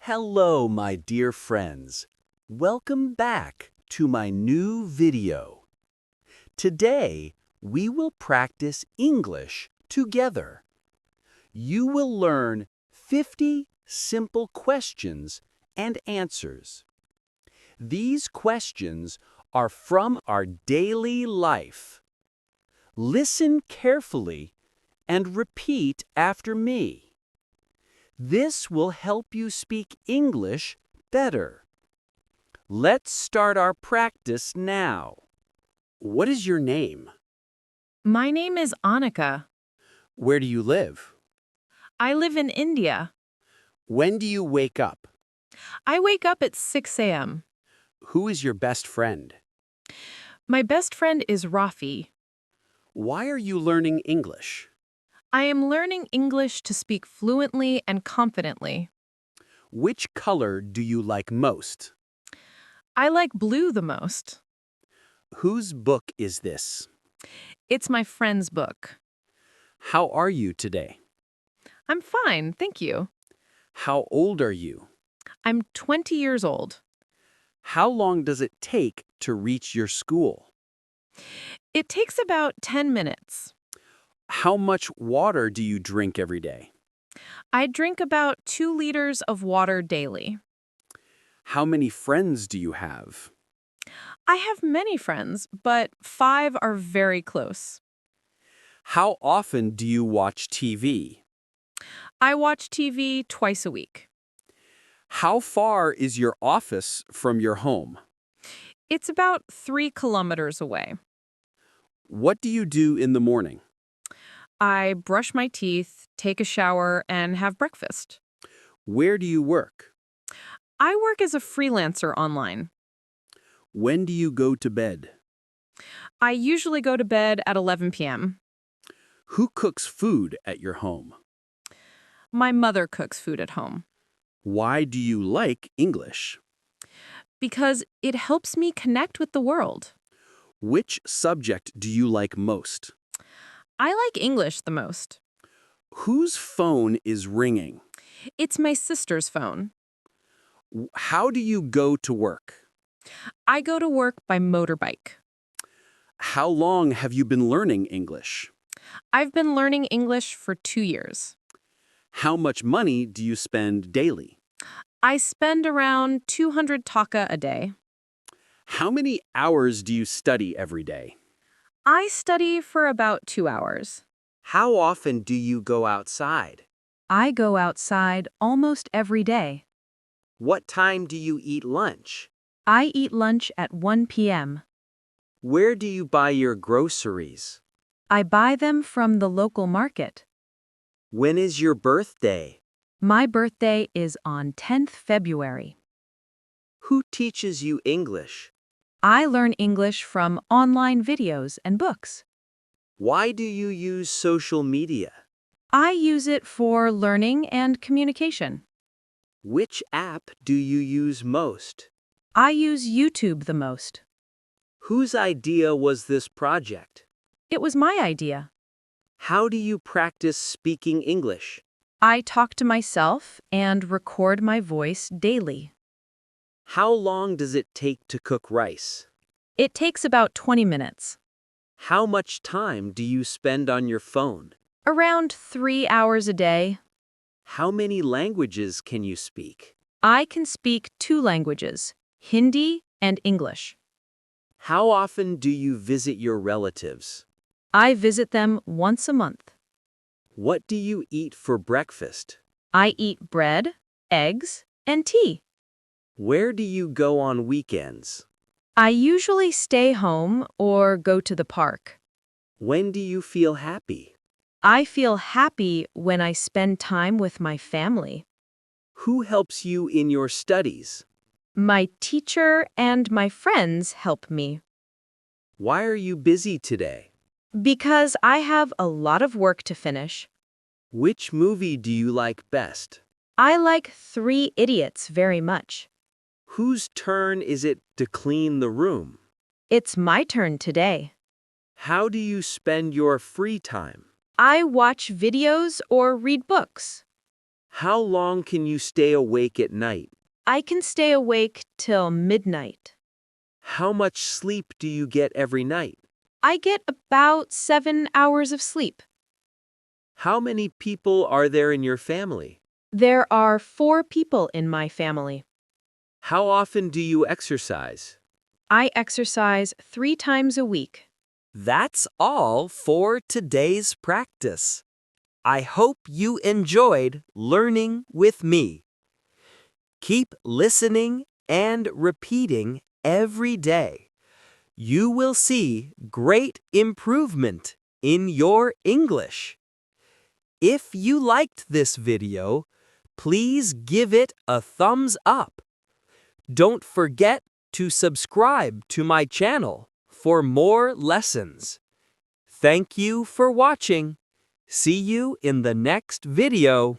Hello, my dear friends. Welcome back to my new video. Today, we will practice English together. You will learn 50 simple questions and answers. These questions are from our daily life. Listen carefully and repeat after me. This will help you speak English better. Let's start our practice now. What is your name? My name is Annika. Where do you live? I live in India. When do you wake up? I wake up at 6 a.m. Who is your best friend? My best friend is Rafi. Why are you learning English? I am learning English to speak fluently and confidently. Which color do you like most? I like blue the most. Whose book is this? It's my friend's book. How are you today? I'm fine, thank you. How old are you? I'm 20 years old. How long does it take to reach your school? It takes about 10 minutes. How much water do you drink every day? I drink about 2 liters of water daily. How many friends do you have? I have many friends, but 5 are very close. How often do you watch TV? I watch TV twice a week. How far is your office from your home? It's about 3 kilometers away. What do you do in the morning? I brush my teeth, take a shower, and have breakfast. Where do you work? I work as a freelancer online. When do you go to bed? I usually go to bed at 11 p.m. Who cooks food at your home? My mother cooks food at home Why do you like English? because it helps me connect with the world. Which subject do you like most? I like English the most. Whose phone is ringing? It's my sister's phone. How do you go to work? I go to work by motorbike. How long have you been learning English? I've been learning English for 2 years. How much money do you spend daily? I spend around 200 taka a day. How many hours do you study every day? I study for about 2 hours. How often do you go outside? I go outside almost every day. What time do you eat lunch? I eat lunch at 1 p.m. Where do you buy your groceries? I buy them from the local market. When is your birthday? My birthday is on 10th February. Who teaches you English? I learn English from online videos and books. Why do you use social media? I use it for learning and communication. Which app do you use most? I use YouTube the most. Whose idea was this project? It was my idea. How do you practice speaking English? I talk to myself and record my voice daily. How long does it take to cook rice? It takes about 20 minutes. How much time do you spend on your phone? Around 3 hours a day. How many languages can you speak? I can speak 2 languages, Hindi and English. How often do you visit your relatives? I visit them once a month. What do you eat for breakfast? I eat bread, eggs, and tea. Where do you go on weekends? I usually stay home or go to the park. When do you feel happy? I feel happy when I spend time with my family. Who helps you in your studies? My teacher and my friends help me. Why are you busy today? Because I have a lot of work to finish. Which movie do you like best? I like 3 Idiots very much. Whose turn is it to clean the room? It's my turn today. How do you spend your free time? I watch videos or read books. How long can you stay awake at night? I can stay awake till midnight. How much sleep do you get every night? I get about 7 hours of sleep. How many people are there in your family? There are 4 people in my family. How often do you exercise? I exercise 3 times a week. That's all for today's practice. I hope you enjoyed learning with me. Keep listening and repeating every day. You will see great improvement in your English. If you liked this video, please give it a thumbs up. Don't forget to subscribe to my channel for more lessons. Thank you for watching. See you in the next video.